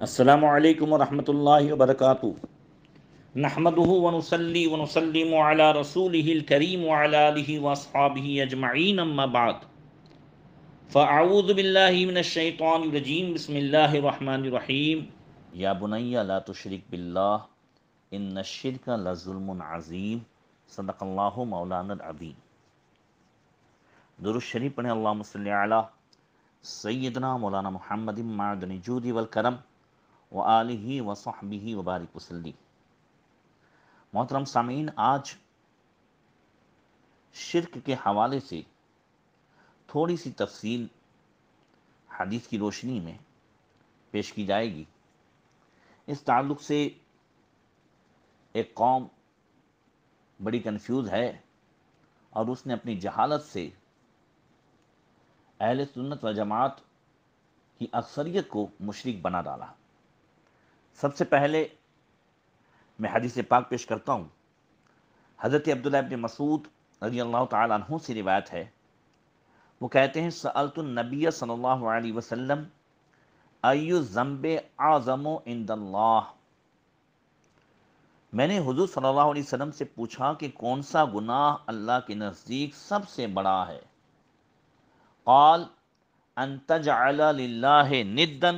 السلام علیکم ورحمۃ اللہ وبرکاتہ۔ نحمدہ ونصلی ونسلم علی رسولہ الکریم وعلی آلہ واصحابہ اجمعین، اما بعد فاعوذ باللہ من الشیطان الرجیم، بسم اللہ الرحمن الرحیم۔ یا بنی لا تشرک باللہ ان الشرک لظلم عظیم، صدق اللہ مولانا العظیم۔ درود شریف پڑھیں، اللہم صلی علی سیدنا مولانا محمد معدن الجود والکرم وآلہ وصحبہ وبارک وسلم۔ محترم سامعین، آج شرک کے حوالے سے تھوڑی سی تفصیل حدیث کی روشنی میں پیش کی جائے گی۔ اس تعلق سے ایک قوم بڑی کنفیوز ہے اور اس نے اپنی جہالت سے اہل سنت و جماعت کی اکثریت کو مشرک بنا ڈالا۔ سب سے پہلے میں حدیث پاک پیش کرتا ہوں۔ حضرت عبداللہ ابن مسعود رضی اللہ تعالیٰ عنہ سے روایت ہے، وہ کہتے ہیں سألت النبی صلی اللہ علیہ وسلم ای الذنب اعظم عند اللہ، میں نے حضور صلی اللہ علیہ وسلم سے پوچھا کہ کون سا گناہ اللہ کے نزدیک سب سے بڑا ہے؟ قال ان تجعل للہ ندا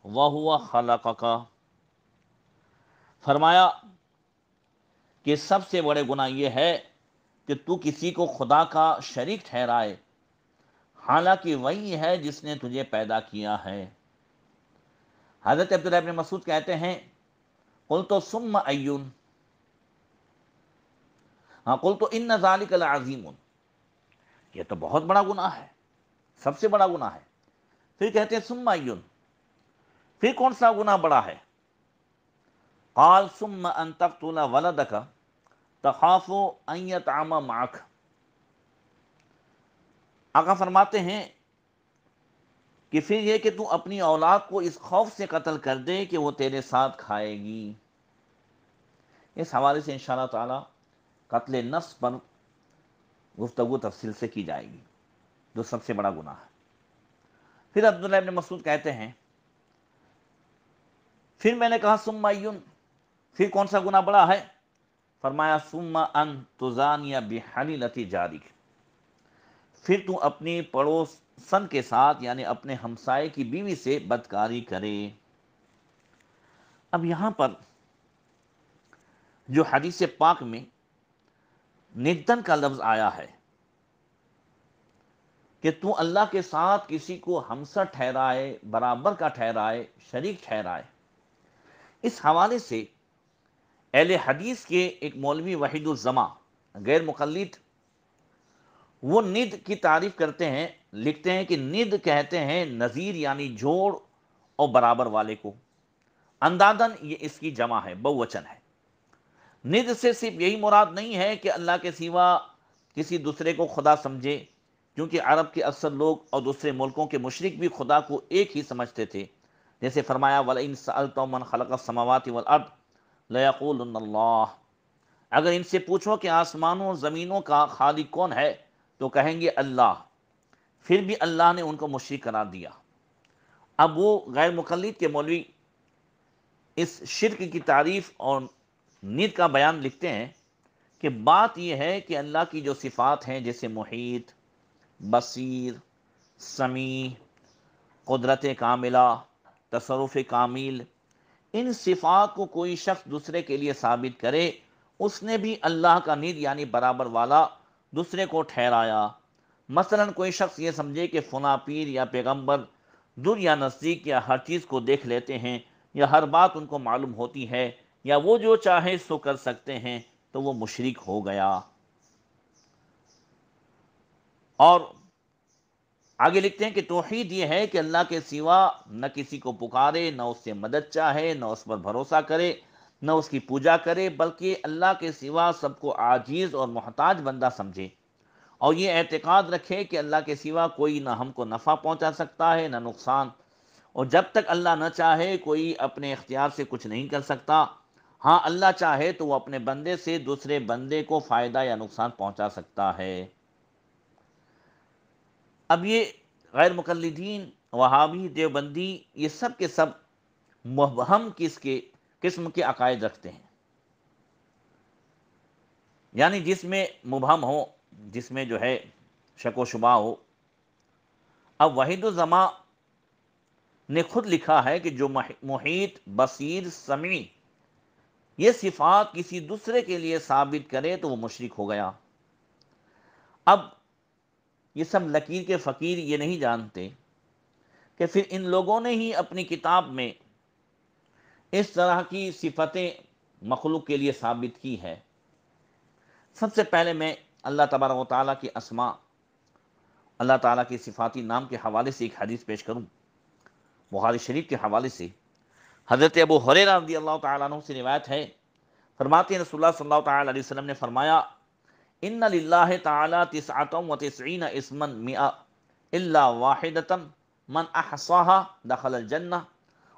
وہو خلقک، فرمایا کہ سب سے بڑے گناہ یہ ہے کہ تو کسی کو خدا کا شریک ٹھہرائے، حالانکہ وہی ہے جس نے تجھے پیدا کیا ہے۔ حضرت عبداللہ ابن مسعود کہتے ہیں قلت ثم ایون، قلت ان ذلک لعظیم، یہ تو بہت بڑا گناہ ہے، سب سے بڑا گناہ ہے۔ پھر کہتے ہیں ثم ایون، پھر کون سا گناہ بڑا ہے؟ قال ثم ان تقتل ولدک تخاف ان یطعم معک، آقا فرماتے ہیں کہ پھر یہ کہ تو اپنی اولاد کو اس خوف سے قتل کر دے کہ وہ تیرے ساتھ کھائے گی۔ اس حوالے سے انشاءاللہ تعالی قتل نفس پر گفتگو تفصیل سے کی جائے گی، جو سب سے بڑا گناہ ہے۔ پھر عبداللہ ابن مسعود کہتے ہیں پھر میں نے کہا ثم ایون، پھر کون سا گناہ بڑا ہے؟ فرمایا ثم ان تزانی بحلیلۃ جارک، پھر تو اپنی پڑوسن کے ساتھ یعنی اپنے ہمسائے کی بیوی سے بدکاری کرے۔ اب یہاں پر جو حدیث پاک میں ندن کا لفظ آیا ہے کہ تو اللہ کے ساتھ کسی کو ہمسر ٹھہرائے، برابر کا ٹھہرائے، شریک ٹھہرائے، اس حوالے سے اہل حدیث کے ایک مولوی وحید الزماں غیر مقلد، وہ ند کی تعریف کرتے ہیں، لکھتے ہیں کہ ند کہتے ہیں نظیر یعنی جوڑ اور برابر والے کو، اندادن یہ اس کی جمع ہے، بہوچن ہے۔ ند سے صرف یہی مراد نہیں ہے کہ اللہ کے سوا کسی دوسرے کو خدا سمجھے، کیونکہ عرب کے اکثر لوگ اور دوسرے ملکوں کے مشرک بھی خدا کو ایک ہی سمجھتے تھے، جیسے فرمایا وَلَئِن سَأَلْتَهُم مَّنْ خَلَقَ السَّمَاوَاتِ وَالْأَرْضَ لَيَقُولُنَّ اللَّهُ، اگر ان سے پوچھو کہ آسمانوں اور زمینوں کا خالق کون ہے تو کہیں گے اللہ، پھر بھی اللہ نے ان کو مشرک قرار دیا۔ اب وہ غیر مقلد کے مولوی اس شرک کی تعریف اور ند کا بیان لکھتے ہیں کہ بات یہ ہے کہ اللہ کی جو صفات ہیں جیسے محیط، بصیر، سمیع، قدرت کاملہ، تصرف کامل، ان صفات کو کوئی شخص دوسرے کے لیے ثابت کرے، اس نے بھی اللہ کا ند یعنی برابر والا دوسرے کو ٹھہرایا۔ مثلا کوئی شخص یہ سمجھے کہ فلاں پیر یا پیغمبر دور یا نزدیک یا ہر چیز کو دیکھ لیتے ہیں یا ہر بات ان کو معلوم ہوتی ہے یا وہ جو چاہے سو کر سکتے ہیں، تو وہ مشرک ہو گیا۔ اور آگے لکھتے ہیں کہ توحید یہ ہے کہ اللہ کے سوا نہ کسی کو پکارے، نہ اس سے مدد چاہے، نہ اس پر بھروسہ کرے، نہ اس کی پوجا کرے، بلکہ اللہ کے سوا سب کو عاجز اور محتاج بندہ سمجھے، اور یہ اعتقاد رکھے کہ اللہ کے سوا کوئی نہ ہم کو نفع پہنچا سکتا ہے نہ نقصان، اور جب تک اللہ نہ چاہے کوئی اپنے اختیار سے کچھ نہیں کر سکتا۔ ہاں اللہ چاہے تو وہ اپنے بندے سے دوسرے بندے کو فائدہ یا نقصان پہنچا سکتا ہے۔ اب یہ غیر مقلدین، وہابی، دیوبندی، یہ سب کے سب مبہم قسم کے عقائد رکھتے ہیں، یعنی جس میں مبہم ہو، جس میں جو ہے شک و شبہ ہو۔ اب وحید الزماں نے خود لکھا ہے کہ جو محیط، بصیر، سمیع یہ صفات کسی دوسرے کے لیے ثابت کرے تو وہ مشرک ہو گیا۔ اب یہ سب لکیر کے فقیر یہ نہیں جانتے کہ پھر ان لوگوں نے ہی اپنی کتاب میں اس طرح کی صفتیں مخلوق کے لیے ثابت کی ہے۔ سب سے پہلے میں اللہ تبارک و تعالیٰ کی اسماء، اللہ تعالیٰ کے صفاتی نام کے حوالے سے ایک حدیث پیش کروں۔ بخاری شریف کے حوالے سے حضرت ابو ہریرہ رضی اللہ تعالیٰ عنہ سے روایت ہے، فرماتے ہیں رسول اللہ صلی اللہ تعالیٰ علیہ وسلم نے فرمایا، ان للہ تعالیٰ 99 اسما 100 الا واحدۃ من احصاها دخل الجنہ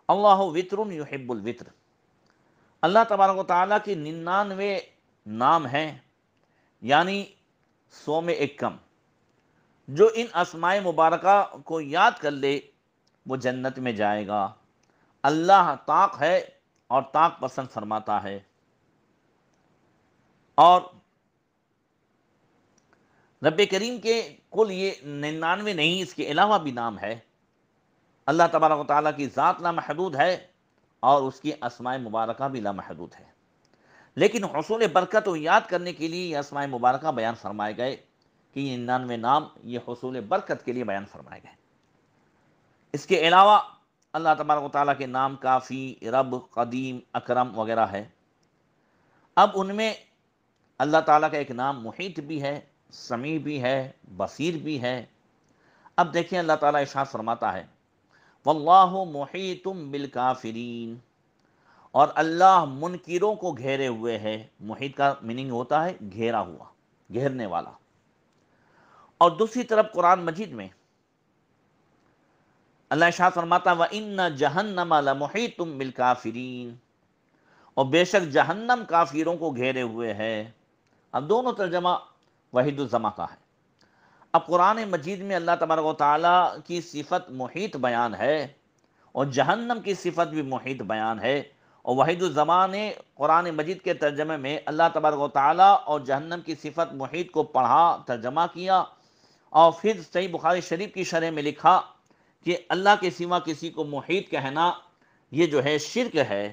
اللہ وطر یحب الوطر۔ اللہ تبارک و تعالیٰ کے 99 نام ہیں، یعنی 100 میں ایک کم۔ جو ان اسماء مبارکہ کو یاد کر لے وہ جنت میں جائے گا۔ اللہ طاق ہے اور طاق پسند فرماتا ہے۔ اور رب کریم کے کل یہ 99 نہیں، اس کے علاوہ بھی نام ہے۔ اللہ تبارک و تعالیٰ کی ذات لامحدود ہے اور اس کی اسماء مبارکہ بھی لامحدود ہے، لیکن حصول برکت و یاد کرنے کے لیے یہ اسماء مبارکہ بیان فرمائے گئے کہ یہ 99 نام یہ حصول برکت کے لیے بیان فرمائے گئے۔ اس کے علاوہ اللہ تبارک و تعالیٰ کے نام کافی، رب، قدیم، اکرم وغیرہ ہے۔ اب ان میں اللہ تعالیٰ کا ایک نام محیط بھی ہے، سمیع بھی ہے، بصیر بھی ہے۔ اب دیکھیں اللہ تعالیٰ ارشاد فرماتا ہے، واللہ محیط بالکافرین، اور اللہ منکروں کو گھیرے ہوئے ہے۔ محیط کا میننگ ہوتا ہے گھیرا ہوا، گھیرنے والا۔ اور دوسری طرف قرآن مجید میں اللہ ارشاد فرماتا وَإِنَّ جَهَنَّمَ لَمُحِيطٌ بِالْكَافِرِينَ، اور بے شک جہنم کافروں کو گھیرے ہوئے ہے۔ اب دونوں ترجمہ وحید الزماں کا ہے۔ اب قرآن مجید میں اللہ تبارک و تعالیٰ کی صفت محیط بیان ہے اور جہنم کی صفت بھی محیط بیان ہے، اور وحید الزماں نے قرآن مجید کے ترجمے میں اللہ تبارک و تعالیٰ اور جہنم کی صفت محیط کو پڑھا، ترجمہ کیا، اور پھر صحیح بخاری شریف کی شرح میں لکھا کہ اللہ کے سوا کسی کو محیط کہنا یہ جو ہے شرک ہے۔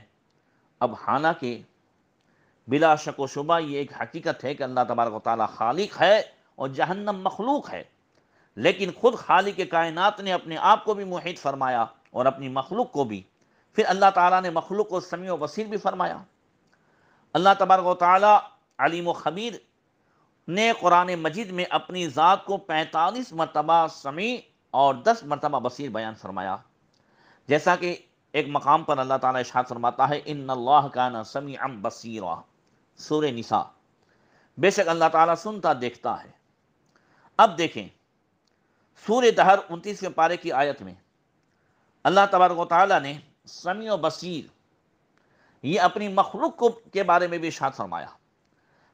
اب حالانکہ بلا شک و شبہ یہ ایک حقیقت ہے کہ اللہ تبارک و تعالیٰ خالق ہے اور جہنم مخلوق ہے، لیکن خود خالق کائنات نے اپنے آپ کو بھی محیط فرمایا اور اپنی مخلوق کو بھی۔ پھر اللہ تعالیٰ نے مخلوق کو سمیع و بصیر بھی فرمایا۔ اللہ تبارک و تعالیٰ علیم و خبیر نے قرآن مجید میں اپنی ذات کو 45 مرتبہ سمیع اور 10 مرتبہ بصیر بیان فرمایا، جیسا کہ ایک مقام پر اللہ تعالیٰ ارشاد فرماتا ہے ان اللہ کان سمیعا بصیرا، سورہ نساء، بے شک اللہ تعالیٰ سنتا دیکھتا ہے۔ اب دیکھیں سورہ دہر 29ویں پارے کی آیت میں اللہ تبارک و تعالیٰ نے سمیع و بصیر یہ اپنی مخلوق کے بارے میں بھی ارشاد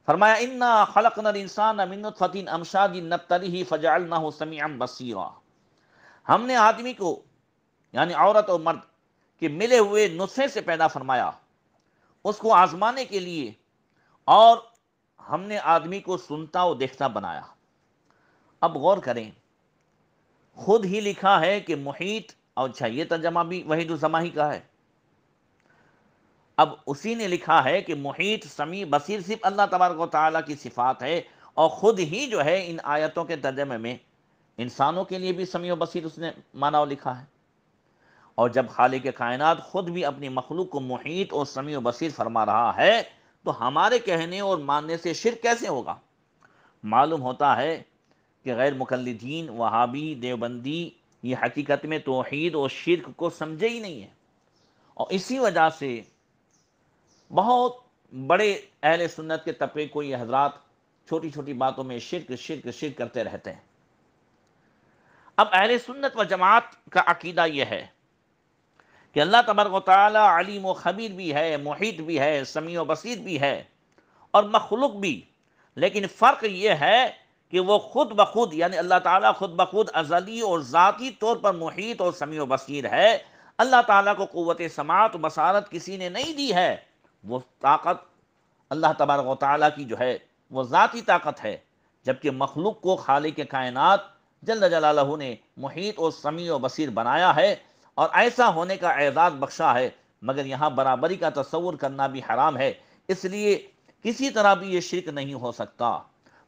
فرمایا انا خلقنا الانسان من نطفۃ امشاج نبتلیہ فجعلناہ سمیعا بصیرا، ہم نے آدمی کو یعنی عورت اور مرد کے ملے ہوئے نطفے سے پیدا فرمایا اس کو آزمانے کے لیے، اور ہم نے آدمی کو سنتا و دیکھتا بنایا۔ اب غور کریں، خود ہی لکھا ہے کہ محیط، اور اچھا یہ ترجمہ بھی وحید الزماں ہی کا ہے۔ اب اسی نے لکھا ہے کہ محیط، سمیع، بصیر صرف اللہ تبارک و تعالیٰ کی صفات ہے، اور خود ہی جو ہے ان آیتوں کے ترجمے میں انسانوں کے لیے بھی سمیع و بصیر اس نے مانا و لکھا ہے۔ اور جب خالق کائنات خود بھی اپنی مخلوق کو محیط اور سمیع و بصیر فرما رہا ہے تو ہمارے کہنے اور ماننے سے شرک کیسے ہوگا؟ معلوم ہوتا ہے کہ غیر مقلدین، وہابی، دیوبندی یہ حقیقت میں توحید اور شرک کو سمجھے ہی نہیں ہے، اور اسی وجہ سے بہت بڑے اہل سنت کے طبقے کو یہ حضرات چھوٹی چھوٹی باتوں میں شرک شرک شرک کرتے رہتے ہیں۔ اب اہل سنت و جماعت کا عقیدہ یہ ہے کہ اللہ تبارک و تعالی علیم و خبیر بھی ہے، محیط بھی ہے، سمیع و بصیر بھی ہے اور مخلوق بھی، لیکن فرق یہ ہے کہ وہ خود بخود یعنی اللہ تعالیٰ خود بخود ازلی اور ذاتی طور پر محیط اور سمیع و بصیر ہے، اللہ تعالیٰ کو قوت سماعت و بصارت کسی نے نہیں دی ہے، وہ طاقت اللہ تبارک و تعالیٰ کی جو ہے وہ ذاتی طاقت ہے، جبکہ مخلوق کو خالق کائنات جل جلالہ نے محیط و سمیع و بصیر بنایا ہے اور ایسا ہونے کا اعزاز بخشا ہے، مگر یہاں برابری کا تصور کرنا بھی حرام ہے، اس لیے کسی طرح بھی یہ شرک نہیں ہو سکتا۔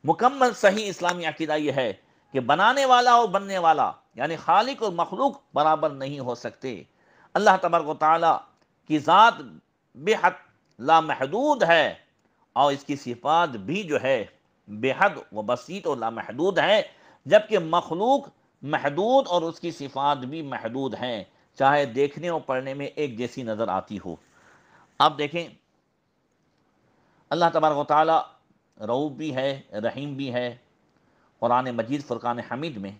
مکمل صحیح اسلامی عقیدہ یہ ہے کہ بنانے والا اور بننے والا یعنی خالق اور مخلوق برابر نہیں ہو سکتے۔ اللہ تبارک و تعالیٰ کی ذات بے حد لامحدود ہے اور اس کی صفات بھی جو ہے بے حد و بسیط اور لامحدود ہے، جبکہ مخلوق محدود اور اس کی صفات بھی محدود ہیں، چاہے دیکھنے اور پڑھنے میں ایک جیسی نظر آتی ہو۔ اب دیکھیں اللہ تبارک و تعالیٰ رؤوف بھی ہے، رحیم بھی ہے۔ قرآن مجید فرقان حمید میں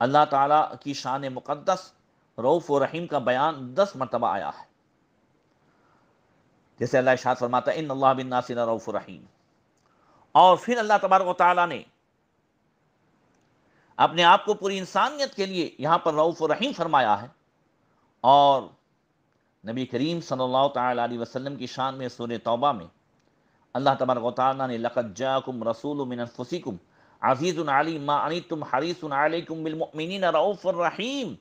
اللہ تعالیٰ کی شان مقدس رؤوف و رحیم کا بیان 10 مرتبہ آیا ہے، جیسے اللہ ارشاد فرماتا ہے ان اللہ بالناس لرؤوف رحیم، اور پھر اللہ تبارک و تعالیٰ نے اپنے آپ کو پوری انسانیت کے لیے یہاں پر رؤوف و رحیم فرمایا ہے، اور نبی کریم صلی اللہ تعالی علیہ وسلم کی شان میں سورہ توبہ میں اللہ تبارک و تعالیٰ نے لقد جاءکم رسول من انفسکم عزیز علی ما عنتم حریص علیکم بالمؤمنین رؤوف الرحیم،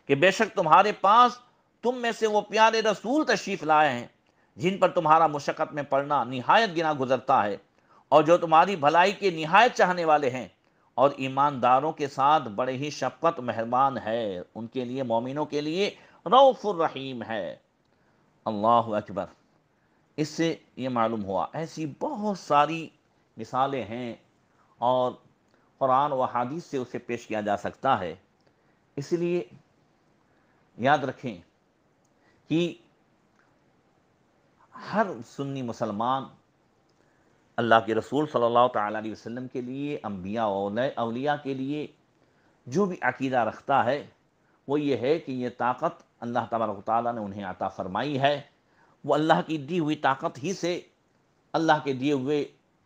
کہ بے شک تمہارے پاس تم میں سے وہ پیارے رسول تشریف لائے ہیں جن پر تمہارا مشقت میں پڑنا نہایت گنا گزرتا ہے، اور جو تمہاری بھلائی کے نہایت چاہنے والے ہیں، اور ایمانداروں کے ساتھ بڑے ہی شفقت مہربان ہے، ان کے لیے مومنوں کے لیے رؤوف الرحیم ہے۔ اللہ اکبر۔ اس سے یہ معلوم ہوا ایسی بہت ساری مثالیں ہیں اور قرآن و حدیث سے اسے پیش کیا جا سکتا ہے، اس لیے یاد رکھیں کہ ہر سنی مسلمان اللہ کے رسول صلی اللہ تعالی علیہ وسلم کے لیے، انبیاء و اولیاء کے لیے جو بھی عقیدہ رکھتا ہے وہ یہ ہے کہ یہ طاقت اللہ تبارک و تعالیٰ نے انہیں عطا فرمائی ہے، وہ اللہ کی دی ہوئی طاقت ہی سے، اللہ کے دیے ہوئے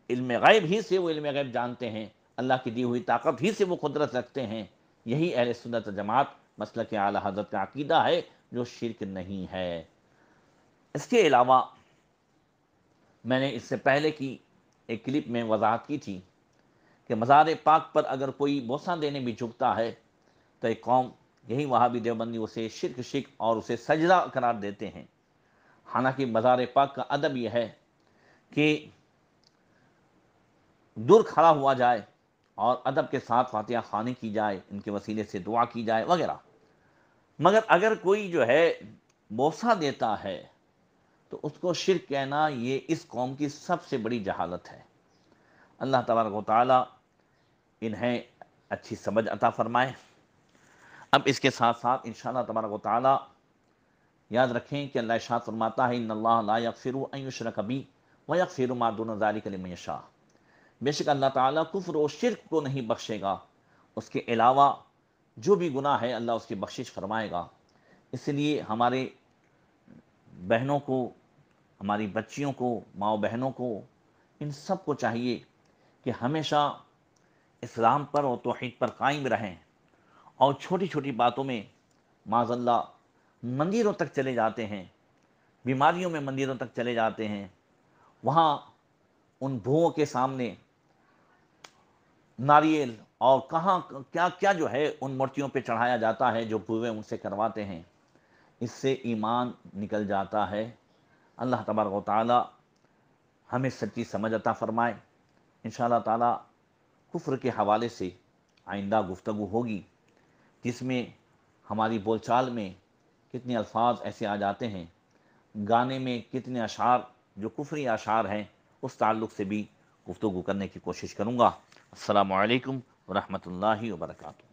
علم غیب ہی سے وہ علم غیب جانتے ہیں، اللہ کی دی ہوئی طاقت ہی سے وہ قدرت رکھتے ہیں۔ یہی اہل سنت جماعت مسلک اعلی حضرت کا عقیدہ ہے جو شرک نہیں ہے۔ اس کے علاوہ میں نے اس سے پہلے کی ایک کلپ میں وضاحت کی تھی کہ مزار پاک پر اگر کوئی بوسہ دینے بھی جھکتا ہے تو ایک قوم یہی وہابی دیوبندی اسے شرک اور اسے سجدہ قرار دیتے ہیں، حالانکہ مزار پاک کا ادب یہ ہے کہ دور کھڑا ہوا جائے اور ادب کے ساتھ فاتحہ خوانی کی جائے، ان کے وسیلے سے دعا کی جائے وغیرہ، مگر اگر کوئی جو ہے بوسہ دیتا ہے تو اس کو شرک کہنا یہ اس قوم کی سب سے بڑی جہالت ہے۔ اللہ تبارک و تعالی انہیں اچھی سمجھ عطا فرمائے۔ اب اس کے ساتھ ساتھ انشاءاللہ تبارک و تعالی یاد رکھیں کہ اللہ ارشاد فرماتا ہے ان اللہ لا یغفر ان یشرک بہ ویغفر ما دون ذلک لمن یشاء، بے شک اللہ تعالیٰ کفر و شرک کو نہیں بخشے گا، اس کے علاوہ جو بھی گناہ ہے اللہ اس کی بخشش فرمائے گا۔ اس لیے ہمارے بہنوں کو، ہماری بچیوں کو، ماؤں بہنوں کو، ان سب کو چاہیے کہ ہمیشہ اسلام پر اور توحید پر قائم رہیں، اور چھوٹی چھوٹی باتوں میں معاذ اللہ مندروں تک چلے جاتے ہیں، بیماریوں میں مندروں تک چلے جاتے ہیں، وہاں ان بھوؤں کے سامنے ناریل اور کہاں کیا کیا جو ہے ان مورتیوں پہ چڑھایا جاتا ہے جو بھوئیں ان سے کرواتے ہیں، اس سے ایمان نکل جاتا ہے۔ اللہ تبارک و تعالی ہمیں سچی سمجھ عطا فرمائے۔ انشاءاللہ تعالی کفر کے حوالے سے آئندہ گفتگو ہوگی، جس میں ہماری بول چال میں کتنے الفاظ ایسے آ جاتے ہیں، گانے میں کتنے اشعار جو کفری اشعار ہیں، اس تعلق سے بھی گفتگو کرنے کی کوشش کروں گا۔ السلام علیکم ورحمۃ اللہ وبرکاتہ۔